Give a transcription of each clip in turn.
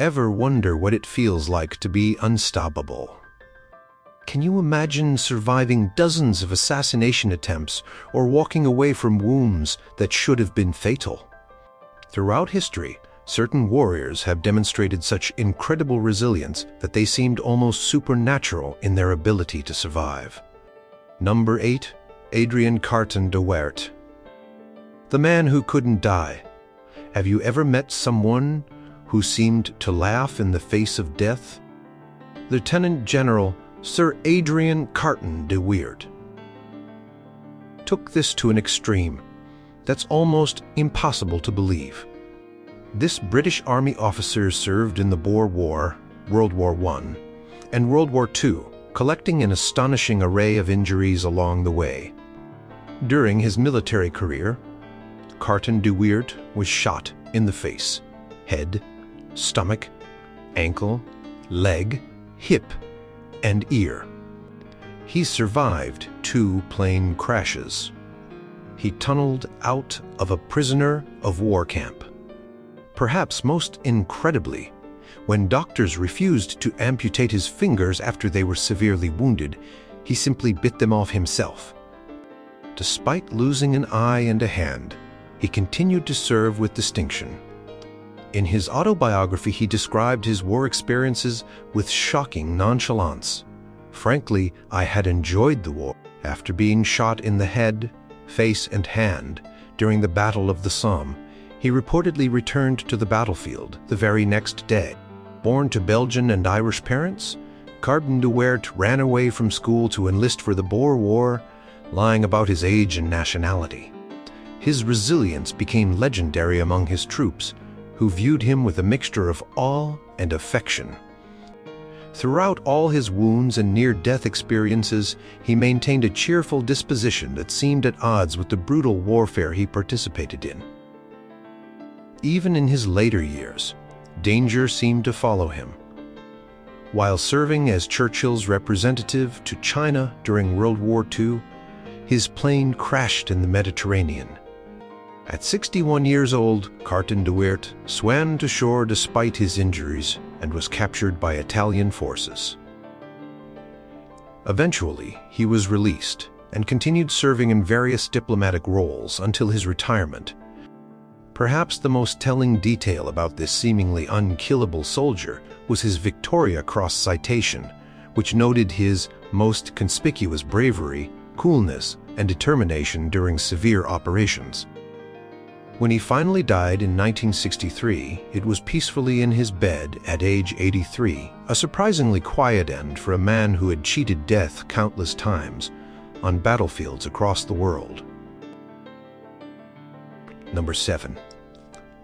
Ever wonder what it feels like to be unstoppable? Can you imagine surviving dozens of assassination attempts or walking away from wounds that should have been fatal? Throughout history, certain warriors have demonstrated such incredible resilience that they seemed almost supernatural in their ability to survive. Number 8. Adrian Carton de Wiart. The man who couldn't die. Have you ever met someone who seemed to laugh in the face of death? Lieutenant General Sir Adrian Carton de Wiart took this to an extreme that's almost impossible to believe. This British Army officer served in the Boer War, World War I, and World War II, collecting an astonishing array of injuries along the way. During his military career, Carton de Wiart was shot in the face, head, stomach, ankle, leg, hip, and ear. He survived 2 plane crashes. He tunneled out of a prisoner of war camp. Perhaps most incredibly, when doctors refused to amputate his fingers after they were severely wounded, he simply bit them off himself. Despite losing an eye and a hand, he continued to serve with distinction. In his autobiography, he described his war experiences with shocking nonchalance. Frankly, I had enjoyed the war. After being shot in the head, face, and hand during the Battle of the Somme, he reportedly returned to the battlefield the very next day. Born to Belgian and Irish parents, Carton de Wiart ran away from school to enlist for the Boer War, lying about his age and nationality. His resilience became legendary among his troops, who viewed him with a mixture of awe and affection. Throughout all his wounds and near-death experiences, he maintained a cheerful disposition that seemed at odds with the brutal warfare he participated in. Even in his later years, danger seemed to follow him. While serving as Churchill's representative to China during World War II, his plane crashed in the Mediterranean. At 61 years old, Carton de Wiart swam to shore despite his injuries and was captured by Italian forces. Eventually, he was released and continued serving in various diplomatic roles until his retirement. Perhaps the most telling detail about this seemingly unkillable soldier was his Victoria Cross citation, which noted his most conspicuous bravery, coolness, and determination during severe operations. When he finally died in 1963, it was peacefully in his bed at age 83, a surprisingly quiet end for a man who had cheated death countless times on battlefields across the world. Number 7.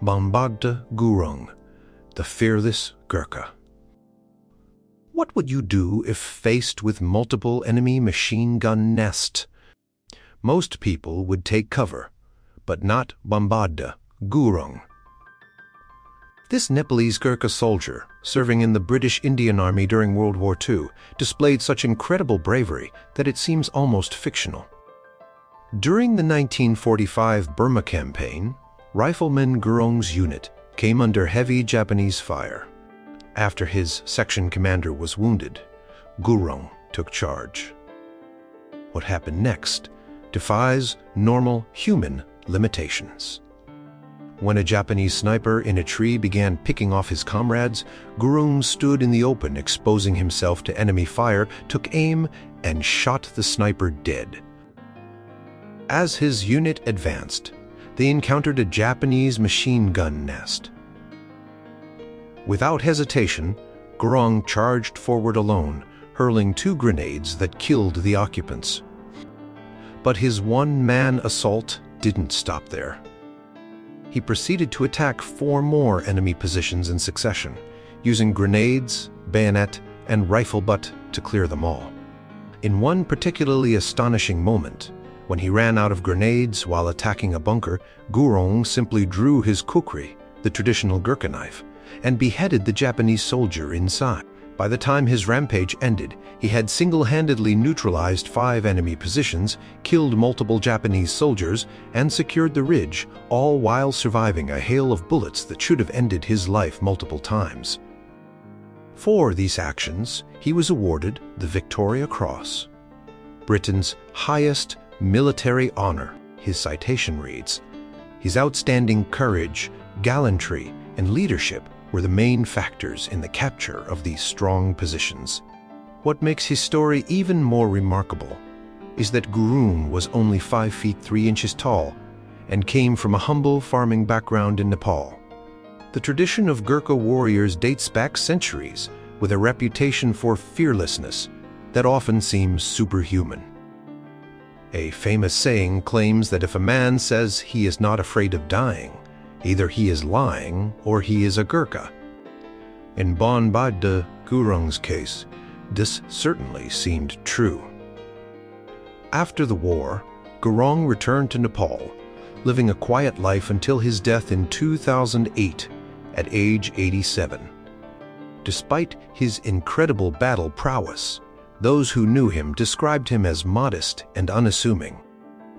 Bhanbhagta Gurung, the fearless Gurkha. What would you do if faced with multiple enemy machine gun nests? Most people would take cover, but not Bhanbhagta Gurung. This Nepalese Gurkha soldier, serving in the British Indian Army during World War II, displayed such incredible bravery that it seems almost fictional. During the 1945 Burma campaign, Rifleman Gurung's unit came under heavy Japanese fire. After his section commander was wounded, Gurung took charge. What happened next defies normal human limitations. When a Japanese sniper in a tree began picking off his comrades, Gurung stood in the open, exposing himself to enemy fire, took aim, and shot the sniper dead. As his unit advanced, they encountered a Japanese machine gun nest. Without hesitation, Gurung charged forward alone, hurling 2 grenades that killed the occupants. But his one-man assault didn't stop there. He proceeded to attack 4 more enemy positions in succession, using grenades, bayonet, and rifle butt to clear them all. In one particularly astonishing moment, when he ran out of grenades while attacking a bunker, Gurung simply drew his kukri, the traditional Gurkha knife, and beheaded the Japanese soldier inside. By the time his rampage ended, he had single-handedly neutralized 5 enemy positions, killed multiple Japanese soldiers, and secured the ridge, all while surviving a hail of bullets that should have ended his life multiple times. For these actions, he was awarded the Victoria Cross, Britain's highest military honor. His citation reads, "His outstanding courage, gallantry, and leadership were the main factors in the capture of these strong positions." What makes his story even more remarkable is that Gurung was only 5 feet 3 inches tall and came from a humble farming background in Nepal. The tradition of Gurkha warriors dates back centuries with a reputation for fearlessness that often seems superhuman. A famous saying claims that if a man says he is not afraid of dying, either he is lying or he is a Gurkha. In Bhanbhagta Gurung's case, this certainly seemed true. After the war, Gurung returned to Nepal, living a quiet life until his death in 2008 at age 87. Despite his incredible battle prowess, those who knew him described him as modest and unassuming.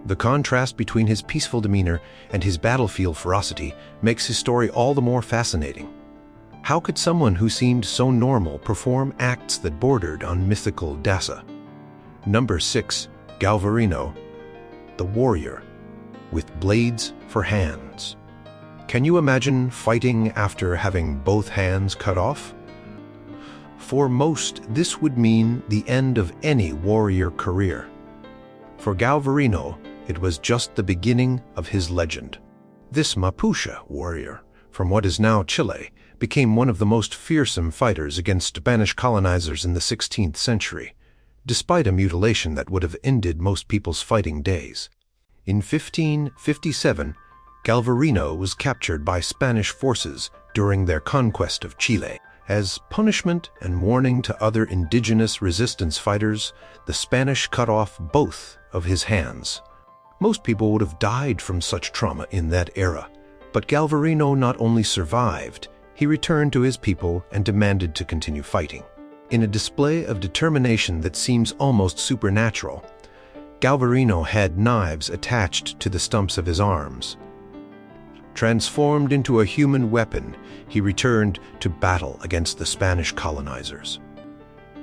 The contrast between his peaceful demeanor and his battlefield ferocity makes his story all the more fascinating. How could someone who seemed so normal perform acts that bordered on mythical dasa? Number 6. Galvarino, the warrior, with blades for hands. Can you imagine fighting after having both hands cut off? For most, this would mean the end of any warrior career. For Galvarino, it was just the beginning of his legend. This Mapuche warrior, from what is now Chile, became one of the most fearsome fighters against Spanish colonizers in the 16th century, despite a mutilation that would have ended most people's fighting days. In 1557, Galvarino was captured by Spanish forces during their conquest of Chile. As punishment and warning to other indigenous resistance fighters, the Spanish cut off both of his hands. Most people would have died from such trauma in that era, but Galvarino not only survived, he returned to his people and demanded to continue fighting. In a display of determination that seems almost supernatural, Galvarino had knives attached to the stumps of his arms. Transformed into a human weapon, he returned to battle against the Spanish colonizers.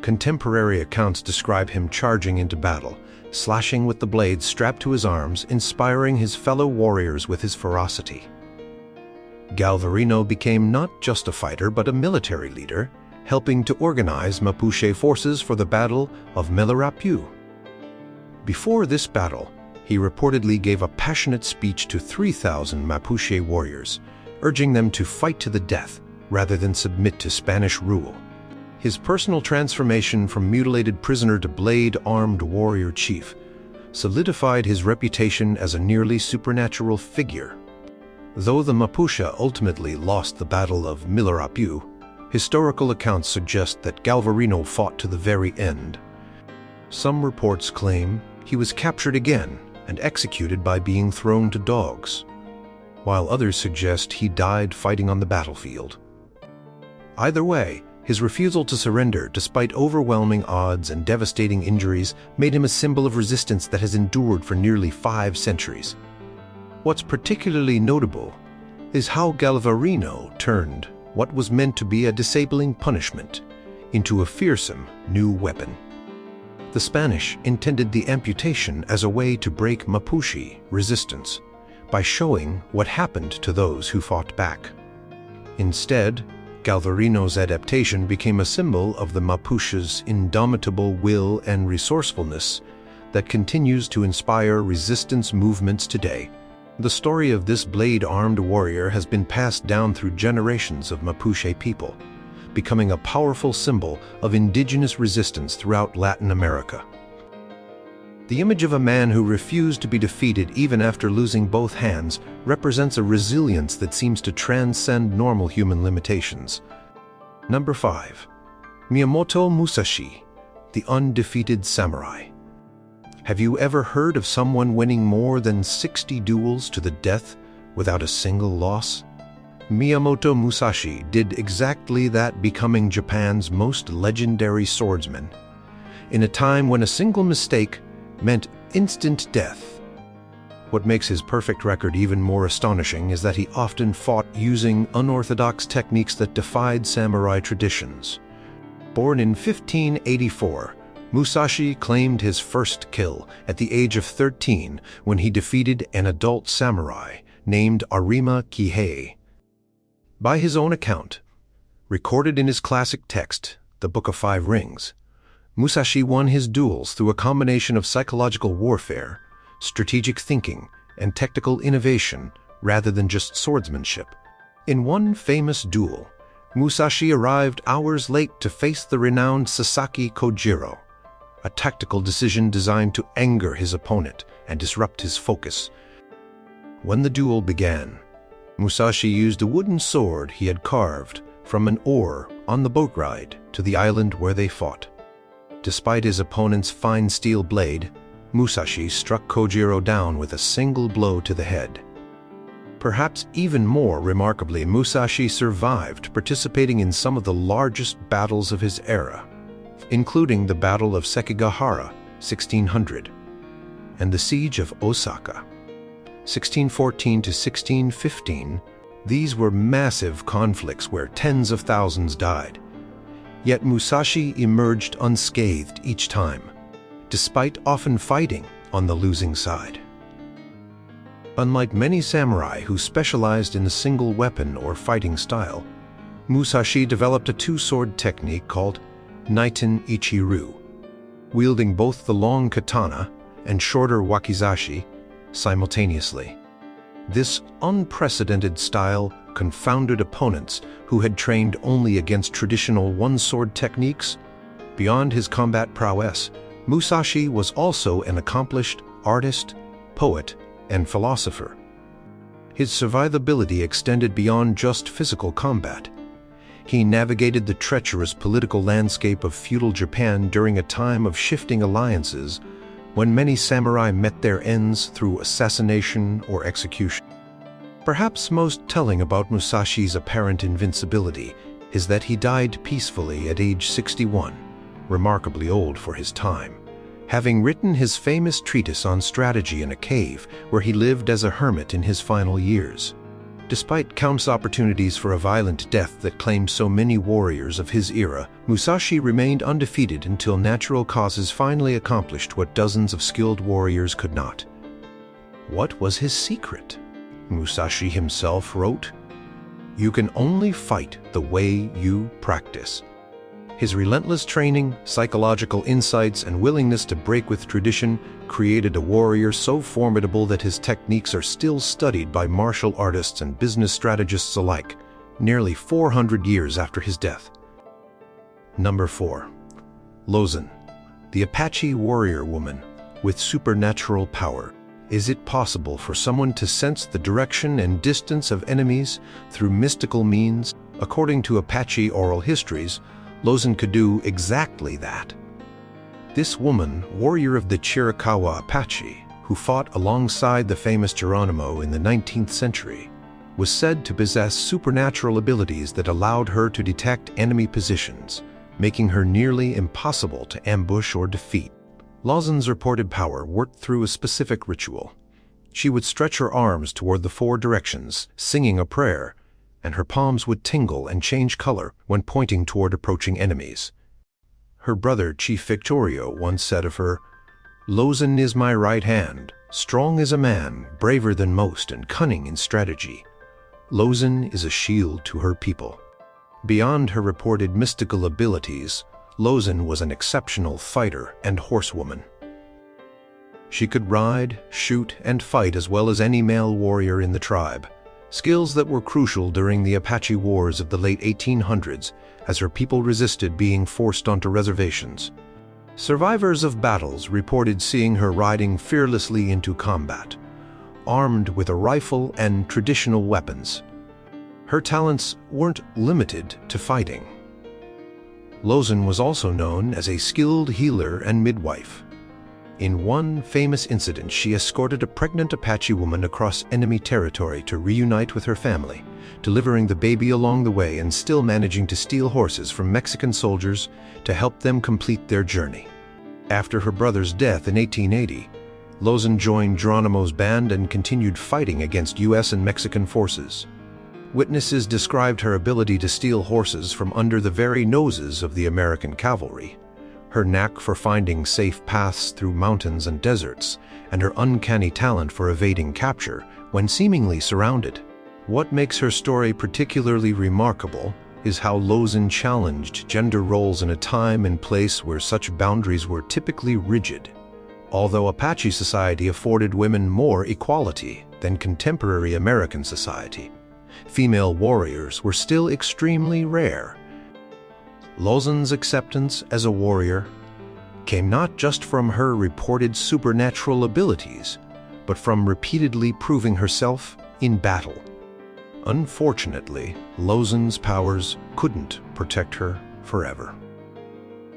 Contemporary accounts describe him charging into battle, slashing with the blades strapped to his arms, inspiring his fellow warriors with his ferocity. Galvarino became not just a fighter but a military leader, helping to organize Mapuche forces for the Battle of Melarapu. Before this battle, he reportedly gave a passionate speech to 3,000 Mapuche warriors, urging them to fight to the death rather than submit to Spanish rule. His personal transformation from mutilated prisoner to blade-armed warrior chief solidified his reputation as a nearly supernatural figure. Though the Mapuche ultimately lost the Battle of Melarapu, historical accounts suggest that Galvarino fought to the very end. Some reports claim he was captured again and executed by being thrown to dogs, while others suggest he died fighting on the battlefield. Either way, his refusal to surrender despite overwhelming odds and devastating injuries made him a symbol of resistance that has endured for nearly 5 centuries. What's particularly notable is how Galvarino turned what was meant to be a disabling punishment into a fearsome new weapon. The Spanish intended the amputation as a way to break Mapuche resistance by showing what happened to those who fought back. Instead, Galvarino's adaptation became a symbol of the Mapuche's indomitable will and resourcefulness that continues to inspire resistance movements today. The story of this blade-armed warrior has been passed down through generations of Mapuche people, becoming a powerful symbol of indigenous resistance throughout Latin America. The image of a man who refused to be defeated even after losing both hands represents a resilience that seems to transcend normal human limitations. Number 5. Miyamoto Musashi, the undefeated samurai. Have you ever heard of someone winning more than 60 duels to the death without a single loss? Miyamoto Musashi did exactly that, becoming Japan's most legendary swordsman, in a time when a single mistake meant instant death. What makes his perfect record even more astonishing is that he often fought using unorthodox techniques that defied samurai traditions, Born in 1584, Musashi claimed his first kill at the age of 13 when he defeated an adult samurai named Arima Kihei. By his own account, recorded in his classic text, The Book of Five Rings, Musashi won his duels through a combination of psychological warfare, strategic thinking, and technical innovation rather than just swordsmanship. In one famous duel, Musashi arrived hours late to face the renowned Sasaki Kojiro, a tactical decision designed to anger his opponent and disrupt his focus. When the duel began, Musashi used a wooden sword he had carved from an oar on the boat ride to the island where they fought. Despite his opponent's fine steel blade, Musashi struck Kojiro down with a single blow to the head. Perhaps even more remarkably, Musashi survived participating in some of the largest battles of his era, including the Battle of Sekigahara, 1600, and the Siege of Osaka, 1614 to 1615. These were massive conflicts where tens of thousands died. Yet Musashi emerged unscathed each time, despite often fighting on the losing side. Unlike many samurai who specialized in a single weapon or fighting style, Musashi developed a two-sword technique called Naiten Ichiru, wielding both the long katana and shorter wakizashi simultaneously. This unprecedented style confounded opponents who had trained only against traditional one-sword techniques. Beyond his combat prowess, Musashi was also an accomplished artist, poet, and philosopher. His survivability extended beyond just physical combat. He navigated the treacherous political landscape of feudal Japan during a time of shifting alliances when many samurai met their ends through assassination or execution. Perhaps most telling about Musashi's apparent invincibility is that he died peacefully at age 61, remarkably old for his time, having written his famous treatise on strategy in a cave where he lived as a hermit in his final years. Despite countless opportunities for a violent death that claimed so many warriors of his era, Musashi remained undefeated until natural causes finally accomplished what dozens of skilled warriors could not. What was his secret? Musashi himself wrote, "You can only fight the way you practice." His relentless training, psychological insights, and willingness to break with tradition created a warrior so formidable that his techniques are still studied by martial artists and business strategists alike, nearly 400 years after his death. Number 4. Lozin, the Apache warrior woman with supernatural power. Is it possible for someone to sense the direction and distance of enemies through mystical means? According to Apache oral histories, Lozin could do exactly that. This woman, warrior of the Chiricahua Apache, who fought alongside the famous Geronimo in the 19th century, was said to possess supernatural abilities that allowed her to detect enemy positions, making her nearly impossible to ambush or defeat. Lozin's reported power worked through a specific ritual. She would stretch her arms toward the four directions, singing a prayer, and her palms would tingle and change color when pointing toward approaching enemies. Her brother, Chief Victorio, once said of her, "Lozin is my right hand, strong as a man, braver than most, and cunning in strategy. Lozin is a shield to her people." Beyond her reported mystical abilities, Lozin was an exceptional fighter and horsewoman. She could ride, shoot, and fight as well as any male warrior in the tribe, skills that were crucial during the Apache Wars of the late 1800s as her people resisted being forced onto reservations. Survivors of battles reported seeing her riding fearlessly into combat, armed with a rifle and traditional weapons. Her talents weren't limited to fighting. Lozin was also known as a skilled healer and midwife. In one famous incident, she escorted a pregnant Apache woman across enemy territory to reunite with her family, delivering the baby along the way and still managing to steal horses from Mexican soldiers to help them complete their journey. After her brother's death in 1880, Lozin joined Geronimo's band and continued fighting against U.S. and Mexican forces. Witnesses described her ability to steal horses from under the very noses of the American cavalry, her knack for finding safe paths through mountains and deserts, and her uncanny talent for evading capture when seemingly surrounded. What makes her story particularly remarkable is how Losing challenged gender roles in a time and place where such boundaries were typically rigid. Although Apache society afforded women more equality than contemporary American society, female warriors were still extremely rare. Losing's acceptance as a warrior came not just from her reported supernatural abilities, but from repeatedly proving herself in battle. Unfortunately, Losing's powers couldn't protect her forever.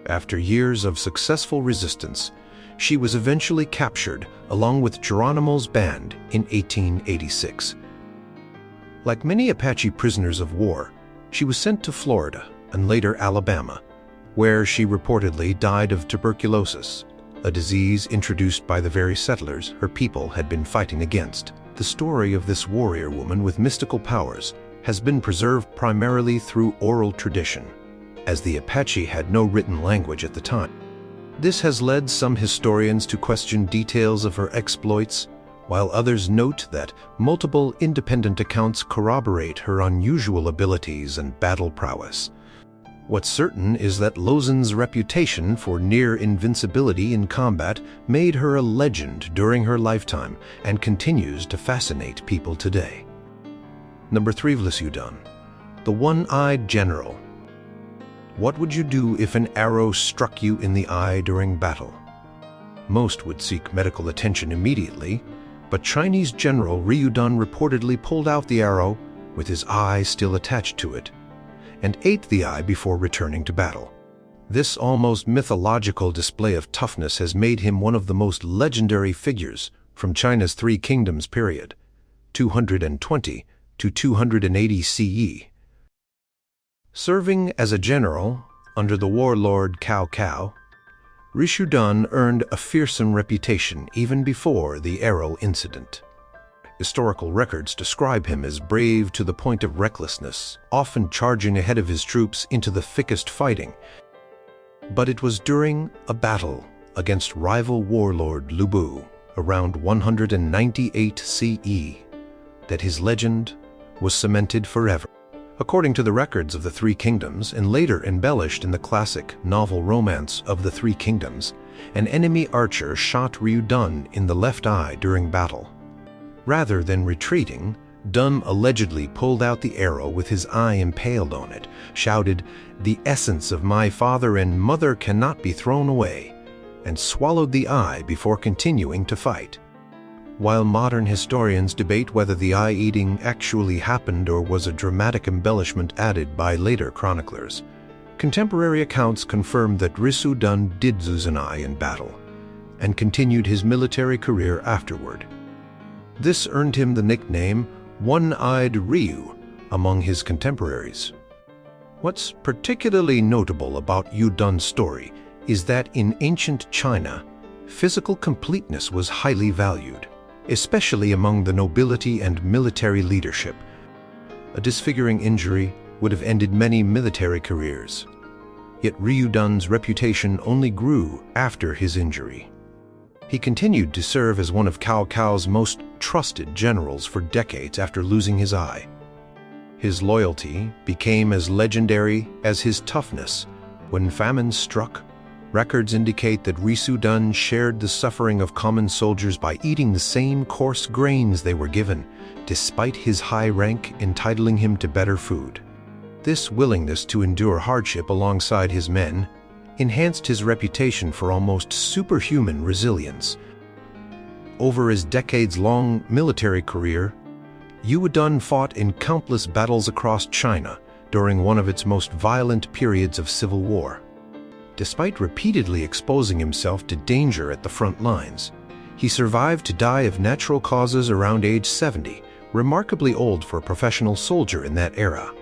After years of successful resistance, she was eventually captured along with Geronimo's band in 1886. Like many Apache prisoners of war, she was sent to Florida and later Alabama, where she reportedly died of tuberculosis, a disease introduced by the very settlers her people had been fighting against. The story of this warrior woman with mystical powers has been preserved primarily through oral tradition, as the Apache had no written language at the time. This has led some historians to question details of her exploits, while others note that multiple independent accounts corroborate her unusual abilities and battle prowess. What's certain is that Losing's reputation for near invincibility in combat made her a legend during her lifetime and continues to fascinate people today. Number 3. Risudun, the one-eyed general. What would you do if an arrow struck you in the eye during battle? Most would seek medical attention immediately, but Chinese General Risudun reportedly pulled out the arrow with his eye still attached to it, and ate the eye before returning to battle. This almost mythological display of toughness has made him one of the most legendary figures from China's Three Kingdoms period, 220 to 280 CE. Serving as a general under the warlord Cao Cao, Risudun earned a fearsome reputation even before the arrow incident. Historical records describe him as brave to the point of recklessness, often charging ahead of his troops into the thickest fighting. But it was during a battle against rival warlord Lu Bu around 198 CE that his legend was cemented forever. According to the records of the Three Kingdoms, and later embellished in the classic novel romance of the Three Kingdoms, an enemy archer shot Risudun in the left eye during battle. Rather than retreating, Dun allegedly pulled out the arrow with his eye impaled on it, shouted, "The essence of my father and mother cannot be thrown away," and swallowed the eye before continuing to fight. While modern historians debate whether the eye-eating actually happened or was a dramatic embellishment added by later chroniclers, contemporary accounts confirm that Risudun did lose an eye in battle and continued his military career afterward. This earned him the nickname One-Eyed Ryu among his contemporaries. What's particularly notable about Risudun's story is that in ancient China, physical completeness was highly valued, especially among the nobility and military leadership. A disfiguring injury would have ended many military careers, yet Risudun's reputation only grew after his injury. He continued to serve as one of Cao Cao's most trusted generals for decades after losing his eye. His loyalty became as legendary as his toughness. When famine struck, records indicate that Risudun shared the suffering of common soldiers by eating the same coarse grains they were given, despite his high rank entitling him to better food. This willingness to endure hardship alongside his men enhanced his reputation for almost superhuman resilience. Over his decades-long military career, Risudun fought in countless battles across China during one of its most violent periods of civil war. Despite repeatedly exposing himself to danger at the front lines, he survived to die of natural causes around age 70, remarkably old for a professional soldier in that era.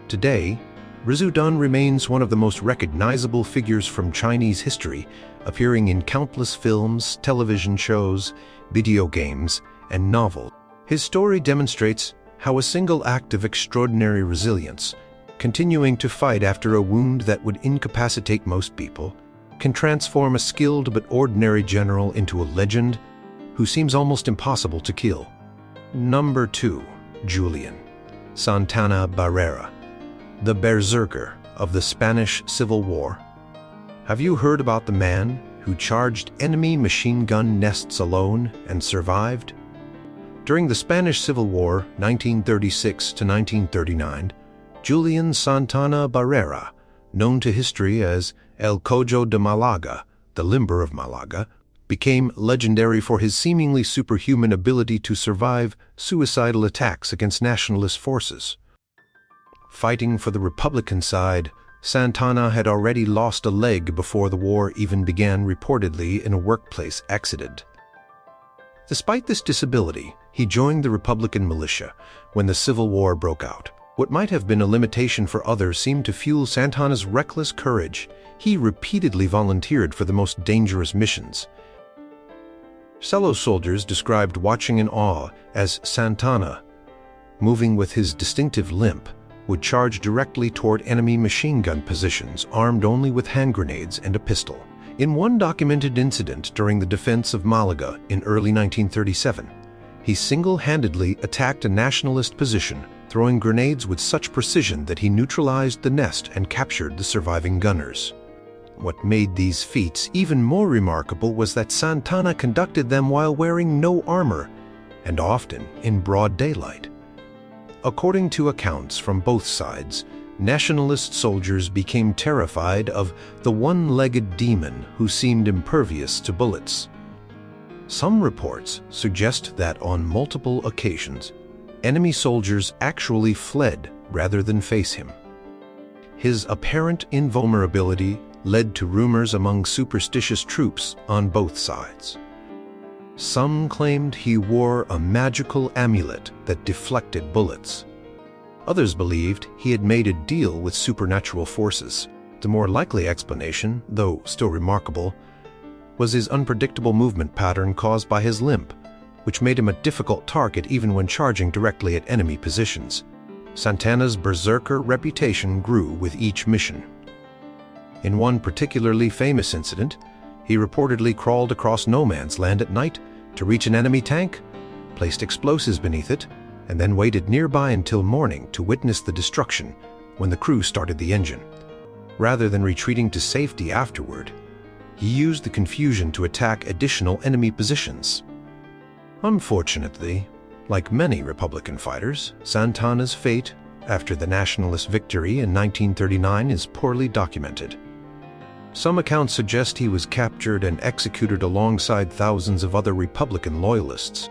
Today, Risudun remains one of the most recognizable figures from Chinese history, appearing in countless films, television shows, video games, and novels. His story demonstrates how a single act of extraordinary resilience, continuing to fight after a wound that would incapacitate most people, can transform a skilled but ordinary general into a legend who seems almost impossible to kill. Number 2. Julian Santana Barrera, the berserker of the Spanish Civil War. Have you heard about the man who charged enemy machine gun nests alone and survived? During the Spanish Civil War, 1936 to 1939, Julian Santana Barrera, known to history as El Cojo de Malaga, the Limber of Malaga, became legendary for his seemingly superhuman ability to survive suicidal attacks against nationalist forces. Fighting for the Republican side, Santana had already lost a leg before the war even began, reportedly in a workplace accident. Despite this disability, he joined the Republican militia when the Civil War broke out. What might have been a limitation for others seemed to fuel Santana's reckless courage. He repeatedly volunteered for the most dangerous missions. Fellow soldiers described watching in awe as Santana, moving with his distinctive limp, would charge directly toward enemy machine gun positions armed only with hand grenades and a pistol. In one documented incident during the defense of Malaga in early 1937, he single-handedly attacked a nationalist position, throwing grenades with such precision that he neutralized the nest and captured the surviving gunners. What made these feats even more remarkable was that Santana conducted them while wearing no armor, and often in broad daylight. According to accounts from both sides, nationalist soldiers became terrified of the one-legged demon who seemed impervious to bullets. Some reports suggest that on multiple occasions, enemy soldiers actually fled rather than face him. His apparent invulnerability led to rumors among superstitious troops on both sides. Some claimed he wore a magical amulet that deflected bullets. Others believed he had made a deal with supernatural forces. The more likely explanation, though still remarkable, was his unpredictable movement pattern caused by his limp, which made him a difficult target even when charging directly at enemy positions. Santana's berserker reputation grew with each mission. In one particularly famous incident, he reportedly crawled across no man's land at night to reach an enemy tank, placed explosives beneath it, and then waited nearby until morning to witness the destruction when the crew started the engine. Rather than retreating to safety afterward, he used the confusion to attack additional enemy positions. Unfortunately, like many Republican fighters, Santana's fate after the nationalist victory in 1939 is poorly documented. Some accounts suggest he was captured and executed alongside thousands of other Republican loyalists.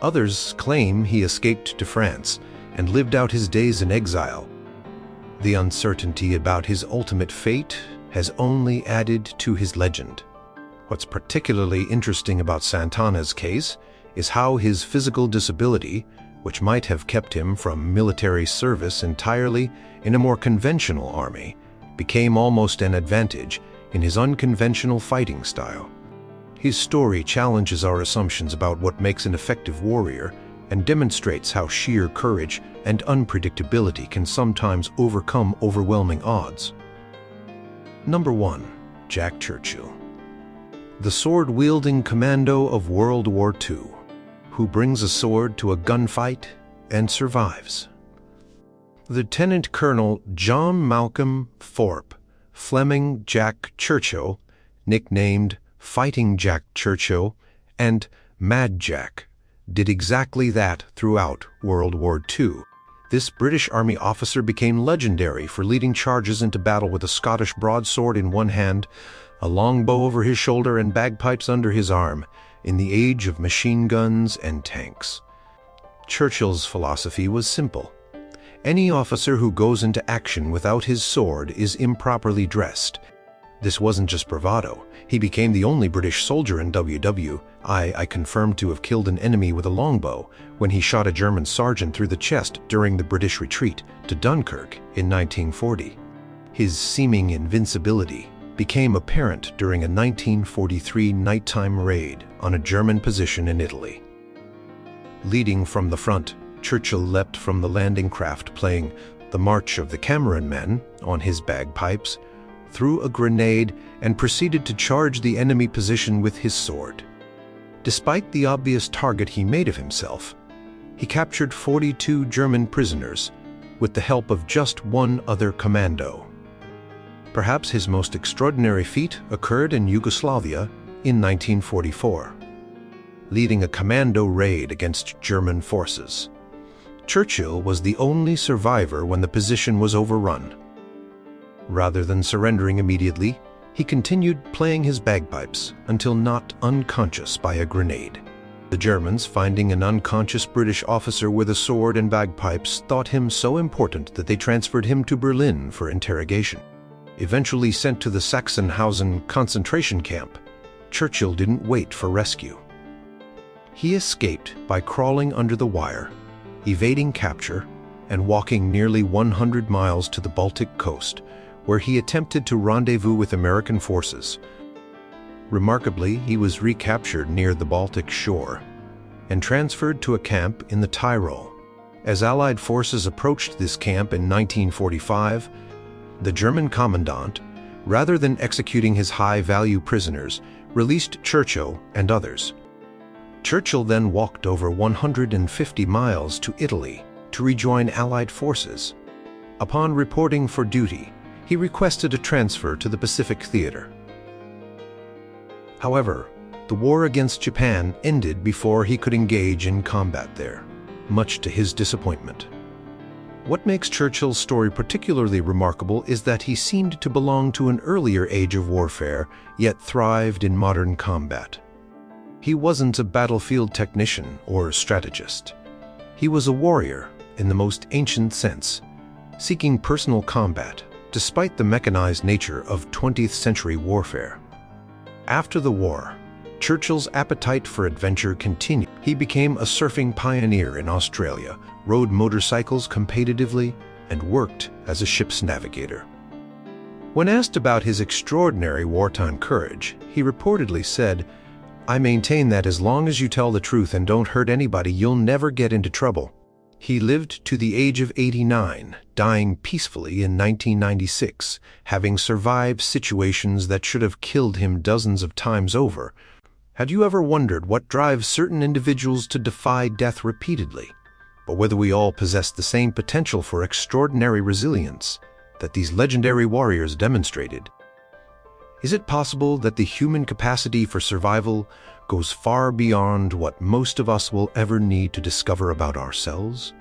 Others claim he escaped to France and lived out his days in exile. The uncertainty about his ultimate fate has only added to his legend. What's particularly interesting about Santana's case is how his physical disability, which might have kept him from military service entirely in a more conventional army, became almost an advantage in his unconventional fighting style. His story challenges our assumptions about what makes an effective warrior and demonstrates how sheer courage and unpredictability can sometimes overcome overwhelming odds. Number 1. Jack Churchill, the sword-wielding commando of World War II, who brings a sword to a gunfight and survives. Lieutenant Colonel John Malcolm Thorpe Fleming Jack Churchill, nicknamed Fighting Jack Churchill and Mad Jack, did exactly that throughout World War II. This British Army officer became legendary for leading charges into battle with a Scottish broadsword in one hand, a longbow over his shoulder and bagpipes under his arm, in the age of machine guns and tanks. Churchill's philosophy was simple. Any officer who goes into action without his sword is improperly dressed. This wasn't just bravado. He became the only British soldier in WW.I confirmed to have killed an enemy with a longbow when he shot a German sergeant through the chest during the British retreat to Dunkirk in 1940. His seeming invincibility became apparent during a 1943 nighttime raid on a German position in Italy. Leading from the front, Churchill leapt from the landing craft playing The March of the Cameron Men on his bagpipes, threw a grenade, and proceeded to charge the enemy position with his sword. Despite the obvious target he made of himself, he captured 42 German prisoners with the help of just one other commando. Perhaps his most extraordinary feat occurred in Yugoslavia in 1944, leading a commando raid against German forces. Churchill was the only survivor when the position was overrun. Rather than surrendering immediately, he continued playing his bagpipes until knocked unconscious by a grenade. The Germans, finding an unconscious British officer with a sword and bagpipes, thought him so important that they transferred him to Berlin for interrogation. Eventually sent to the Sachsenhausen concentration camp, Churchill didn't wait for rescue. He escaped by crawling under the wire, evading capture, and walking nearly 100 miles to the Baltic coast, where he attempted to rendezvous with American forces. Remarkably, he was recaptured near the Baltic shore and transferred to a camp in the Tyrol. As Allied forces approached this camp in 1945, the German commandant, rather than executing his high-value prisoners, released Churchill and others. Churchill then walked over 150 miles to Italy to rejoin Allied forces. Upon reporting for duty, he requested a transfer to the Pacific Theater. However, the war against Japan ended before he could engage in combat there, much to his disappointment. What makes Churchill's story particularly remarkable is that he seemed to belong to an earlier age of warfare, yet thrived in modern combat. He wasn't a battlefield technician or strategist. He was a warrior in the most ancient sense, seeking personal combat despite the mechanized nature of 20th century warfare. After the war, Churchill's appetite for adventure continued. He became a surfing pioneer in Australia, rode motorcycles competitively, and worked as a ship's navigator. When asked about his extraordinary wartime courage, he reportedly said, "I maintain that as long as you tell the truth and don't hurt anybody, you'll never get into trouble." He lived to the age of 89, dying peacefully in 1996, having survived situations that should have killed him dozens of times over. Had you ever wondered what drives certain individuals to defy death repeatedly, or whether we all possess the same potential for extraordinary resilience that these legendary warriors demonstrated? Is it possible that the human capacity for survival goes far beyond what most of us will ever need to discover about ourselves?